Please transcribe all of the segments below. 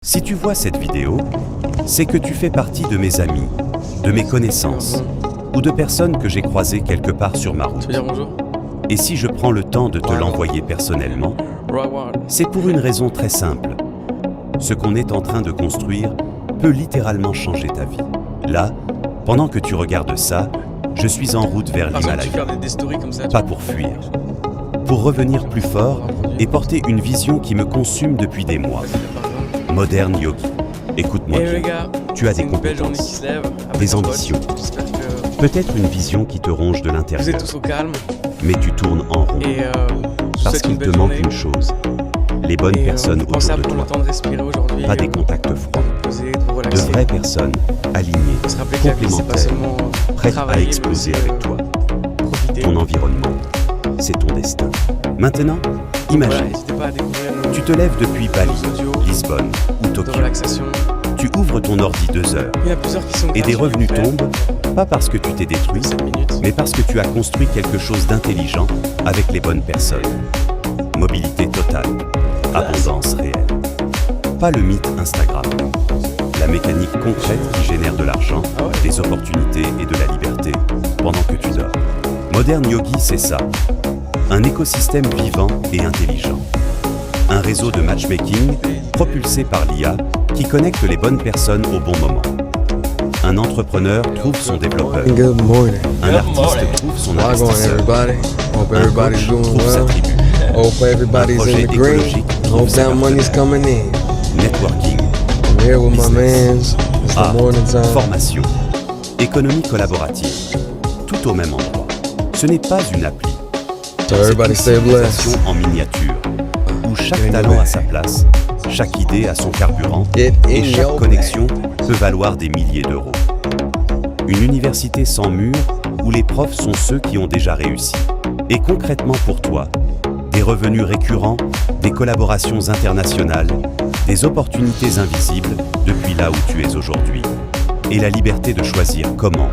Si tu vois cette vidéo, c'est que tu fais partie de mes amis, de mes connaissances, ou de personnes que j'ai croisées quelque part sur ma route. Tu veux dire bonjour? Et si je prends le temps de te l'envoyer personnellement, c'est pour une raison très simple. Ce qu'on est en train de construire peut littéralement changer ta vie. Là, pendant que tu regardes ça, je suis en route vers l'Himalaya. Pas pour fuir, pour revenir plus fort et porter une vision qui me consume depuis des mois. Modern Yogi. Écoute-moi bien, tu as des compétences, des ambitions, peut-être une vision qui te ronge de l'intérieur. Vous êtes tous au calme. Mais tu tournes en rond, parce qu'il te manque une chose, les bonnes personnes autour de toi, pas des contacts froids, de vraies personnes, alignées, complémentaires, prêtes à exploser avec toi. Ton environnement, c'est ton destin. Maintenant, imagine, tu te lèves depuis Bali, Lisbonne ou Tokyo. Tu ouvres ton ordi 2 heures et des revenus tombent, pas parce que tu t'es détruit, mais parce que tu as construit quelque chose d'intelligent avec les bonnes personnes. Mobilité totale, abondance réelle. Pas le mythe Instagram. La mécanique concrète qui génère de l'argent, des opportunités et de la liberté pendant que tu dors. Modern Yogi, c'est ça. Un écosystème vivant et intelligent. Un réseau de matchmaking propulsé par l'IA qui connecte les bonnes personnes au bon moment. Un entrepreneur trouve son développeur. Un artiste trouve son investisseur. Un coach trouve sa tribu. Un projet écologique trouve sa partenaire. Networking. Business. Formation. Économie collaborative. Tout au même endroit. Ce n'est pas une appli. C'est une civilisation en miniature, où chaque talent a sa place, chaque idée a son carburant, et chaque connexion peut valoir des milliers d'euros. Une université sans mur, où les profs sont ceux qui ont déjà réussi. Et concrètement pour toi, des revenus récurrents, des collaborations internationales, des opportunités invisibles depuis là où tu es aujourd'hui. Et la liberté de choisir comment,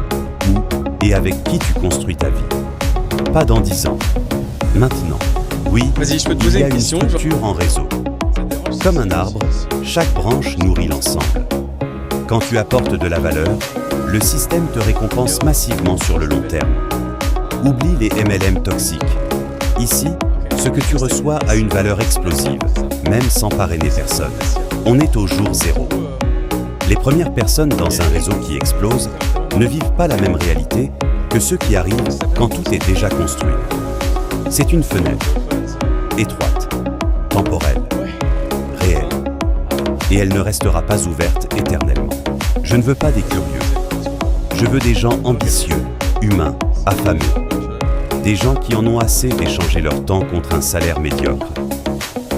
où et avec qui tu construis ta vie. Pas dans 10 ans. Maintenant, oui, il y a une structure en réseau. Comme un arbre, chaque branche nourrit l'ensemble. Quand tu apportes de la valeur, le système te récompense massivement sur le long terme. Oublie les MLM toxiques. Ici, ce que tu reçois a une valeur explosive, même sans parrainer personne. On est au jour 0. Les premières personnes dans un réseau qui explose ne vivent pas la même réalité que ceux qui arrivent quand tout est déjà construit. C'est une fenêtre, étroite, temporelle, réelle, et elle ne restera pas ouverte éternellement. Je ne veux pas des curieux, je veux des gens ambitieux, humains, affamés, des gens qui en ont assez d'échanger leur temps contre un salaire médiocre,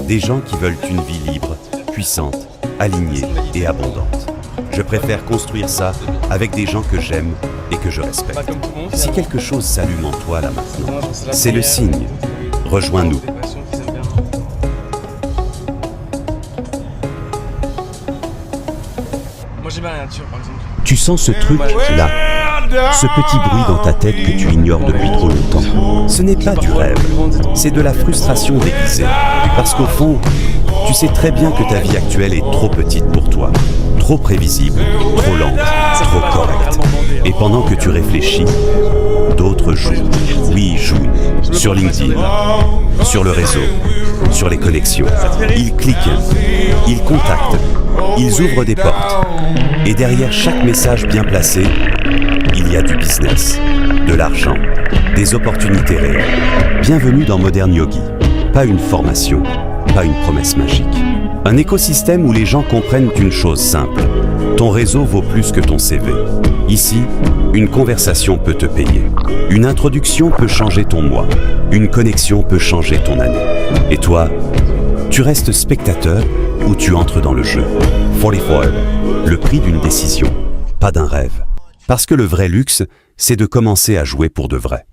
des gens qui veulent une vie libre, puissante, alignée et abondante. Je préfère construire ça avec des gens que j'aime et que je respecte. Si quelque chose s'allume en toi là maintenant, c'est le signe. Rejoins-nous. Tu sens ce truc là, ce petit bruit dans ta tête que tu ignores depuis trop longtemps. Ce n'est pas du rêve, c'est de la frustration déguisée. Parce qu'au fond, tu sais très bien que ta vie actuelle est trop petite pour toi. Trop prévisible, trop lente, trop correcte. Et pendant que tu réfléchis, d'autres jouent. Oui, jouent. Sur LinkedIn, sur le réseau, sur les connexions. Ils cliquent, ils contactent, ils ouvrent des portes. Et derrière chaque message bien placé, il y a du business, de l'argent, des opportunités réelles. Bienvenue dans Modern Yogi. Pas une formation, pas une promesse magique. Un écosystème où les gens comprennent une chose simple. Ton réseau vaut plus que ton CV. Ici, une conversation peut te payer. Une introduction peut changer ton mois. Une connexion peut changer ton année. Et toi, tu restes spectateur ou tu entres dans le jeu. 44, le prix d'une décision, pas d'un rêve. Parce que le vrai luxe, c'est de commencer à jouer pour de vrai.